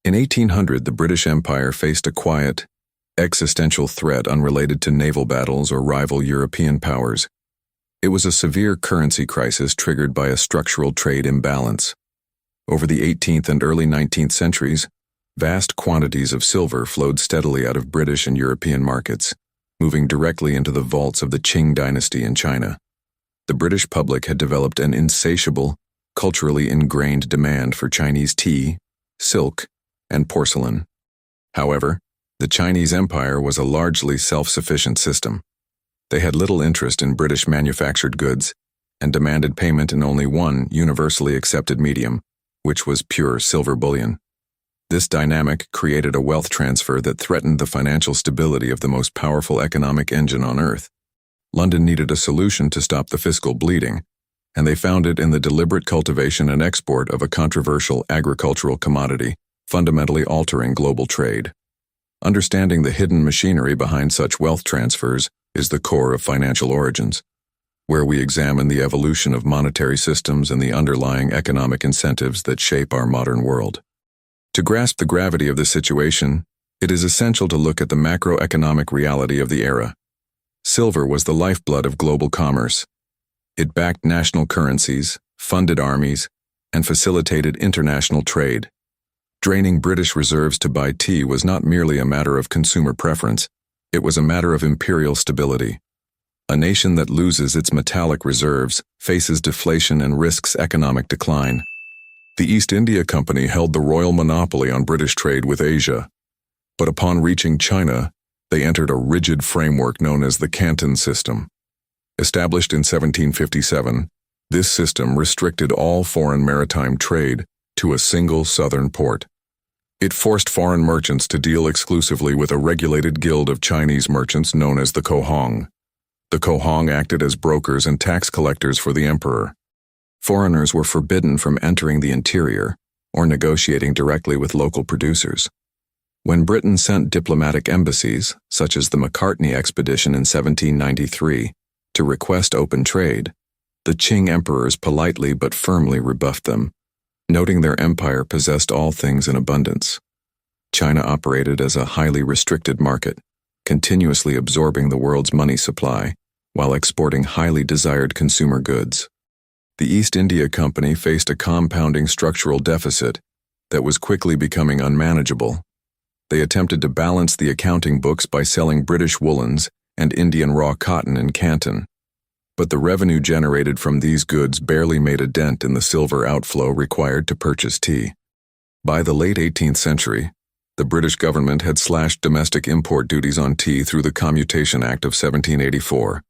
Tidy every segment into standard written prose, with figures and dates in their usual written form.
In 1800, the British Empire faced a quiet, existential threat unrelated to naval battles or rival European powers. It was a severe currency crisis triggered by a structural trade imbalance. Over the 18th and early 19th centuries, vast quantities of silver flowed steadily out of British and European markets, moving directly into the vaults of the Qing dynasty in China. The British public had developed an insatiable, culturally ingrained demand for Chinese tea, silk, and porcelain. However, the Chinese Empire was a largely self-sufficient system. They had little interest in British manufactured goods and demanded payment in only one universally accepted medium, which was pure silver bullion. This dynamic created a wealth transfer that threatened the financial stability of the most powerful economic engine on Earth. London needed a solution to stop the fiscal bleeding, and they found it in the deliberate cultivation and export of a controversial agricultural commodity, fundamentally altering global trade. Understanding the hidden machinery behind such wealth transfers is the core of Financial Origins, where we examine the evolution of monetary systems and the underlying economic incentives that shape our modern world. To grasp the gravity of the situation, it is essential to look at the macroeconomic reality of the era. Silver was the lifeblood of global commerce. It backed national currencies, funded armies, and facilitated international trade. Draining British reserves to buy tea was not merely a matter of consumer preference, it was a matter of imperial stability. A nation that loses its metallic reserves faces deflation and risks economic decline. The East India Company held the royal monopoly on British trade with Asia, but upon reaching China, they entered a rigid framework known as the Canton System. Established in 1757, this system restricted all foreign maritime trade to a single southern port. It forced foreign merchants to deal exclusively with a regulated guild of Chinese merchants known as the Kohong. The Kohong acted as brokers and tax collectors for the emperor. Foreigners were forbidden from entering the interior or negotiating directly with local producers. When Britain sent diplomatic embassies, such as the Macartney expedition in 1793, to request open trade, the Qing emperors politely but firmly rebuffed them, noting their empire possessed all things in abundance. China operated as a highly restricted market, continuously absorbing the world's money supply while exporting highly desired consumer goods. The East India Company faced a compounding structural deficit that was quickly becoming unmanageable. They attempted to balance the accounting books by selling British woolens and Indian raw cotton in Canton, but the revenue generated from these goods barely made a dent in the silver outflow required to purchase tea. By the late 18th century, the British government had slashed domestic import duties on tea through the Commutation Act of 1784,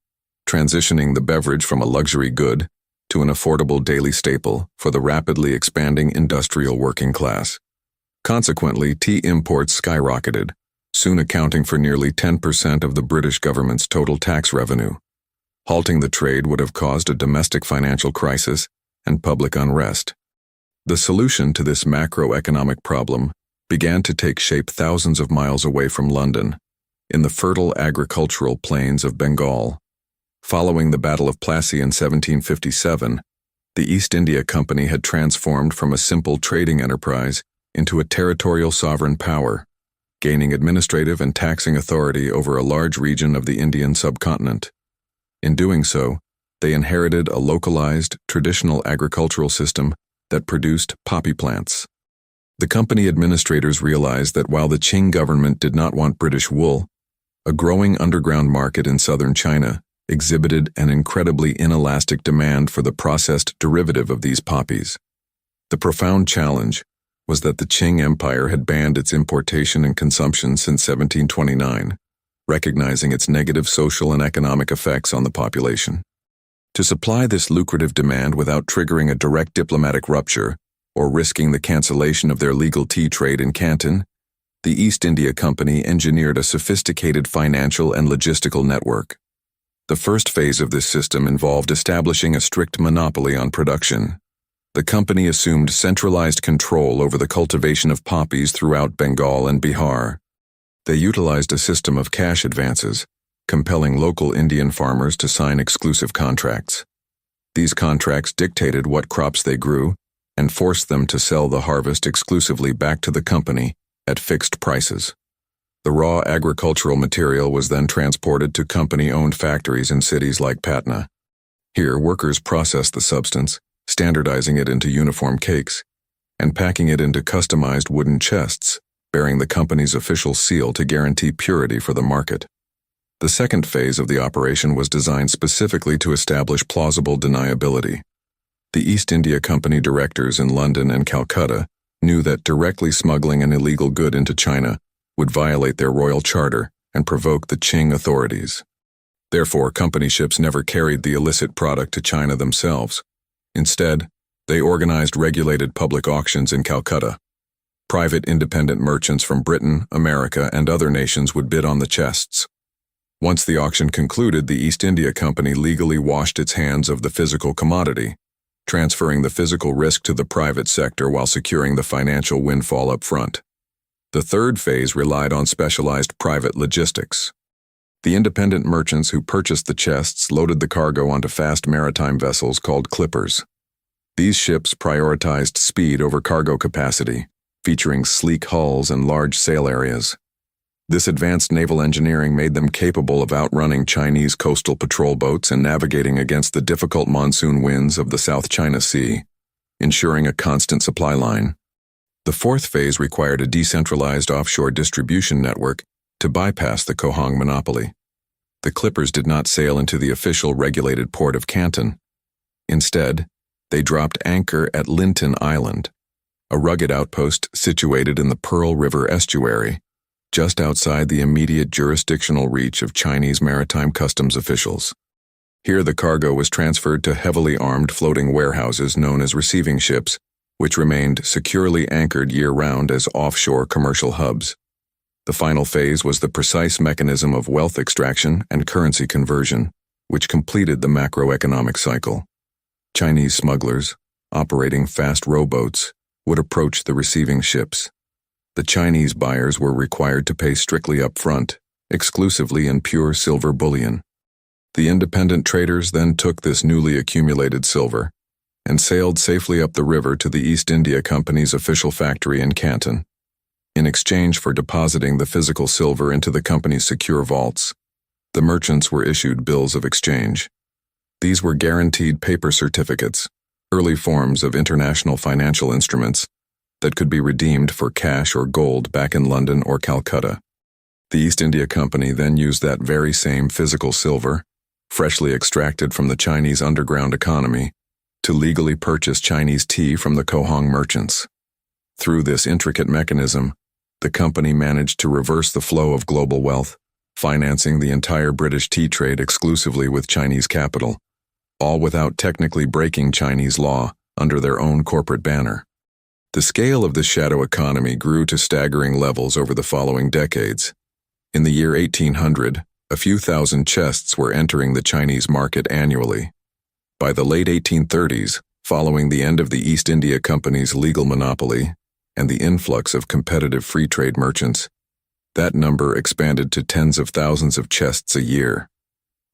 transitioning the beverage from a luxury good to an affordable daily staple for the rapidly expanding industrial working class. Consequently, tea imports skyrocketed, soon accounting for nearly 10% of the British government's total tax revenue. Halting the trade would have caused a domestic financial crisis and public unrest. The solution to this macroeconomic problem began to take shape thousands of miles away from London, in the fertile agricultural plains of Bengal. Following the Battle of Plassey in 1757, the East India Company had transformed from a simple trading enterprise into a territorial sovereign power, gaining administrative and taxing authority over a large region of the Indian subcontinent. In doing so, they inherited a localized, traditional agricultural system that produced poppy plants. The company administrators realized that while the Qing government did not want British wool, a growing underground market in southern China exhibited an incredibly inelastic demand for the processed derivative of these poppies. The profound challenge was that the Qing Empire had banned its importation and consumption since 1729, recognizing its negative social and economic effects on the population. To supply this lucrative demand without triggering a direct diplomatic rupture or risking the cancellation of their legal tea trade in Canton, the East India Company engineered a sophisticated financial and logistical network. The first phase of this system involved establishing a strict monopoly on production. The company assumed centralized control over the cultivation of poppies throughout Bengal and Bihar. They utilized a system of cash advances, compelling local Indian farmers to sign exclusive contracts. These contracts dictated what crops they grew and forced them to sell the harvest exclusively back to the company at fixed prices. The raw agricultural material was then transported to company-owned factories in cities like Patna. Here, workers processed the substance, standardizing it into uniform cakes, and packing it into customized wooden chests, bearing the company's official seal to guarantee purity for the market. The second phase of the operation was designed specifically to establish plausible deniability. The East India Company directors in London and Calcutta knew that directly smuggling an illegal good into China would violate their royal charter and provoke the Qing authorities. Therefore, company ships never carried the illicit product to China themselves. Instead, they organized regulated public auctions in Calcutta. Private independent merchants from Britain, America, and other nations would bid on the chests. Once the auction concluded, the East India Company legally washed its hands of the physical commodity, transferring the physical risk to the private sector while securing the financial windfall up front. The third phase relied on specialized private logistics. The independent merchants who purchased the chests loaded the cargo onto fast maritime vessels called clippers. These ships prioritized speed over cargo capacity, featuring sleek hulls and large sail areas. This advanced naval engineering made them capable of outrunning Chinese coastal patrol boats and navigating against the difficult monsoon winds of the South China Sea, ensuring a constant supply line. The fourth phase required a decentralized offshore distribution network to bypass the Cohong monopoly. The clippers did not sail into the official regulated port of Canton. Instead, they dropped anchor at Linton Island, a rugged outpost situated in the Pearl River estuary, just outside the immediate jurisdictional reach of Chinese maritime customs officials. Here the cargo was transferred to heavily armed floating warehouses known as receiving ships, which remained securely anchored year-round as offshore commercial hubs. The final phase was the precise mechanism of wealth extraction and currency conversion, which completed the macroeconomic cycle. Chinese smugglers, operating fast rowboats, would approach the receiving ships. The Chinese buyers were required to pay strictly up front, exclusively in pure silver bullion. The independent traders then took this newly accumulated silver and sailed safely up the river to the East India Company's official factory in Canton. In exchange for depositing the physical silver into the company's secure vaults, the merchants were issued bills of exchange. These were guaranteed paper certificates, early forms of international financial instruments that could be redeemed for cash or gold back in London or Calcutta. The East India Company then used that very same physical silver, freshly extracted from the Chinese underground economy, to legally purchase Chinese tea from the Cohong merchants. Through this intricate mechanism, the company managed to reverse the flow of global wealth, financing the entire British tea trade exclusively with Chinese capital, all without technically breaking Chinese law under their own corporate banner. The scale of the shadow economy grew to staggering levels over the following decades. In the year 1800, a few thousand chests were entering the Chinese market annually. By the late 1830s, following the end of the East India Company's legal monopoly and the influx of competitive free trade merchants, that number expanded to tens of thousands of chests a year.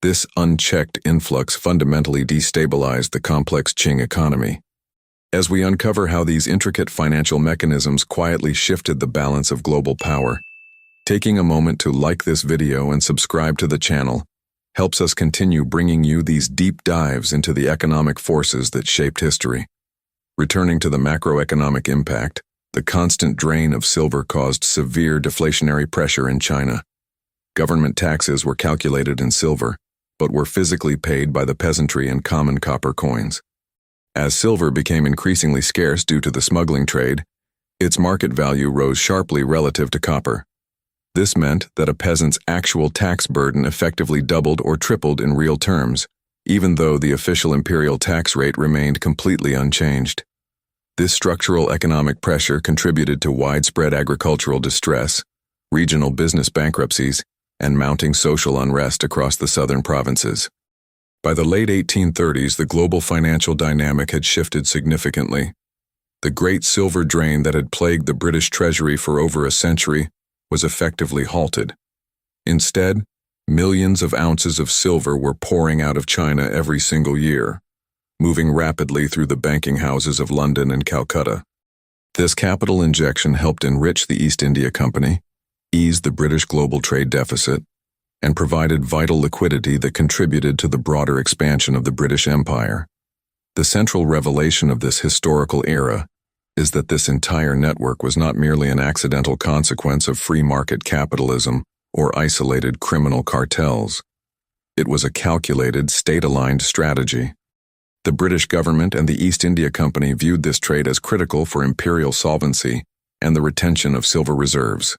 This unchecked influx fundamentally destabilized the complex Qing economy. As we uncover how these intricate financial mechanisms quietly shifted the balance of global power, taking a moment to like this video and subscribe to the channel helps us continue bringing you these deep dives into the economic forces that shaped history. Returning to the macroeconomic impact, the constant drain of silver caused severe deflationary pressure in China. Government taxes were calculated in silver, but were physically paid by the peasantry in common copper coins. As silver became increasingly scarce due to the smuggling trade, its market value rose sharply relative to copper. This meant that a peasant's actual tax burden effectively doubled or tripled in real terms, even though the official imperial tax rate remained completely unchanged. This structural economic pressure contributed to widespread agricultural distress, regional business bankruptcies, and mounting social unrest across the southern provinces. By the late 1830s, the global financial dynamic had shifted significantly. The great silver drain that had plagued the British treasury for over a century was effectively halted. Instead, millions of ounces of silver were pouring out of China every single year. moving rapidly through the banking houses of London and Calcutta. This capital injection helped enrich the East India Company, ease the British global trade deficit, and provided vital liquidity that contributed to the broader expansion of the British Empire. The central revelation of this historical era is that this entire network was not merely an accidental consequence of free market capitalism or isolated criminal cartels. It was a calculated, state-aligned strategy. The British government and the East India Company viewed this trade as critical for imperial solvency and the retention of silver reserves.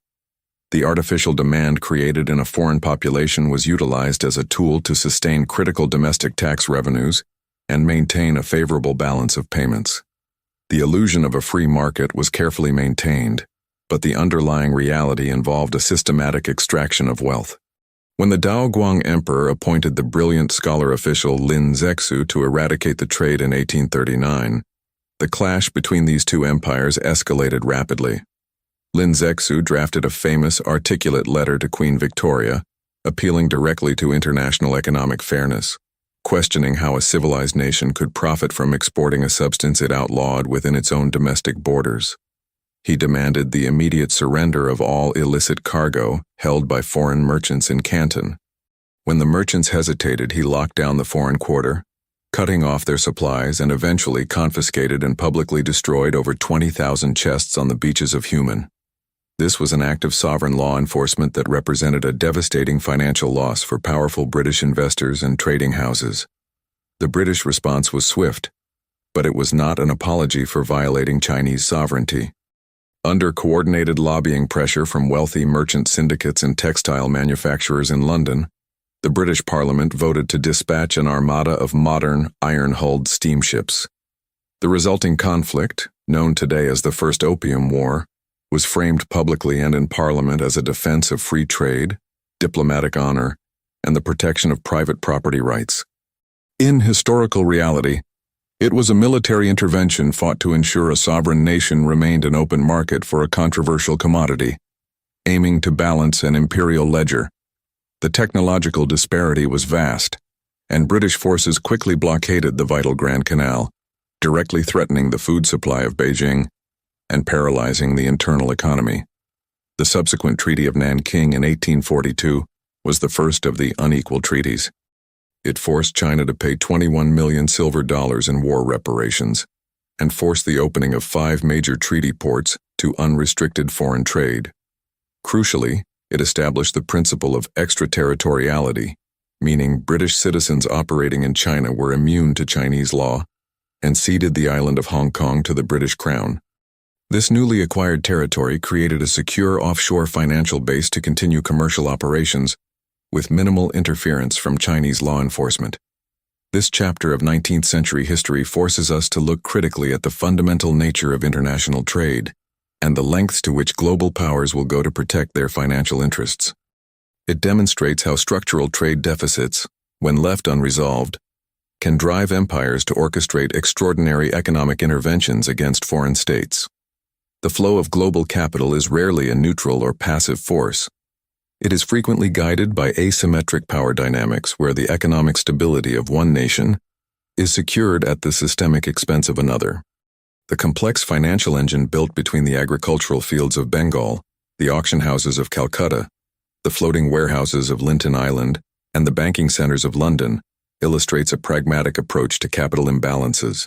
The artificial demand created in a foreign population was utilized as a tool to sustain critical domestic tax revenues and maintain a favorable balance of payments. The illusion of a free market was carefully maintained, but the underlying reality involved a systematic extraction of wealth. When the Daoguang Emperor appointed the brilliant scholar official Lin Zexu to eradicate the trade in 1839, the clash between these two empires escalated rapidly. Lin Zexu drafted a famous, articulate letter to Queen Victoria, appealing directly to international economic fairness, questioning how a civilized nation could profit from exporting a substance it outlawed within its own domestic borders. He demanded the immediate surrender of all illicit cargo held by foreign merchants in Canton. When the merchants hesitated, he locked down the foreign quarter, cutting off their supplies, and eventually confiscated and publicly destroyed over 20,000 chests on the beaches of Human. This was an act of sovereign law enforcement that represented a devastating financial loss for powerful British investors and trading houses. The British response was swift, but it was not an apology for violating Chinese sovereignty. Under coordinated lobbying pressure from wealthy merchant syndicates and textile manufacturers in London, the British Parliament voted to dispatch an armada of modern, iron-hulled steamships. The resulting conflict, known today as the First Opium War, was framed publicly and in Parliament as a defense of free trade, diplomatic honor, and the protection of private property rights. In historical reality, it was a military intervention fought to ensure a sovereign nation remained an open market for a controversial commodity, aiming to balance an imperial ledger. The technological disparity was vast, and British forces quickly blockaded the vital Grand Canal, directly threatening the food supply of Beijing and paralyzing the internal economy. The subsequent Treaty of Nanking in 1842 was the first of the unequal treaties. It forced China to pay 21 million silver dollars in war reparations and forced the opening of 5 major treaty ports to unrestricted foreign trade. Crucially, it established the principle of extraterritoriality, meaning British citizens operating in China were immune to Chinese law, and ceded the island of Hong Kong to the British Crown. This newly acquired territory created a secure offshore financial base to continue commercial operations with minimal interference from Chinese law enforcement. This chapter of 19th century history forces us to look critically at the fundamental nature of international trade and the lengths to which global powers will go to protect their financial interests. It demonstrates how structural trade deficits, when left unresolved, can drive empires to orchestrate extraordinary economic interventions against foreign states. The flow of global capital is rarely a neutral or passive force. It is frequently guided by asymmetric power dynamics where the economic stability of one nation is secured at the systemic expense of another. The complex financial engine built between the agricultural fields of Bengal, the auction houses of Calcutta, the floating warehouses of Linton Island, and the banking centers of London illustrates a pragmatic approach to capital imbalances.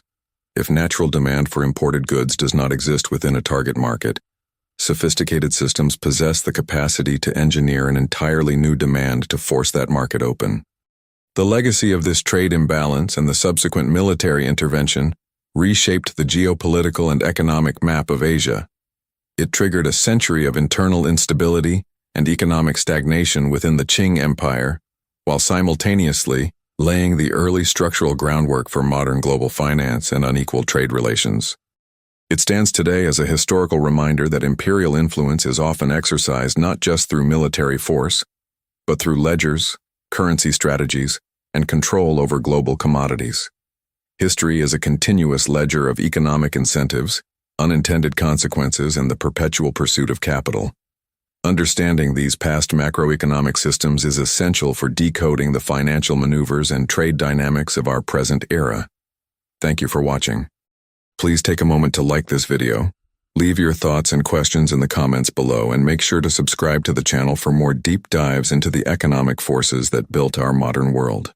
If natural demand for imported goods does not exist within a target market, sophisticated systems possess the capacity to engineer an entirely new demand to force that market open. The legacy of this trade imbalance and the subsequent military intervention reshaped the geopolitical and economic map of Asia. It triggered a century of internal instability and economic stagnation within the Qing Empire, while simultaneously laying the early structural groundwork for modern global finance and unequal trade relations. It stands today as a historical reminder that imperial influence is often exercised not just through military force, but through ledgers, currency strategies, and control over global commodities. History is a continuous ledger of economic incentives, unintended consequences, and the perpetual pursuit of capital. Understanding these past macroeconomic systems is essential for decoding the financial maneuvers and trade dynamics of our present era. Thank you for watching. Please take a moment to like this video. Leave your thoughts and questions in the comments below, and make sure to subscribe to the channel for more deep dives into the economic forces that built our modern world.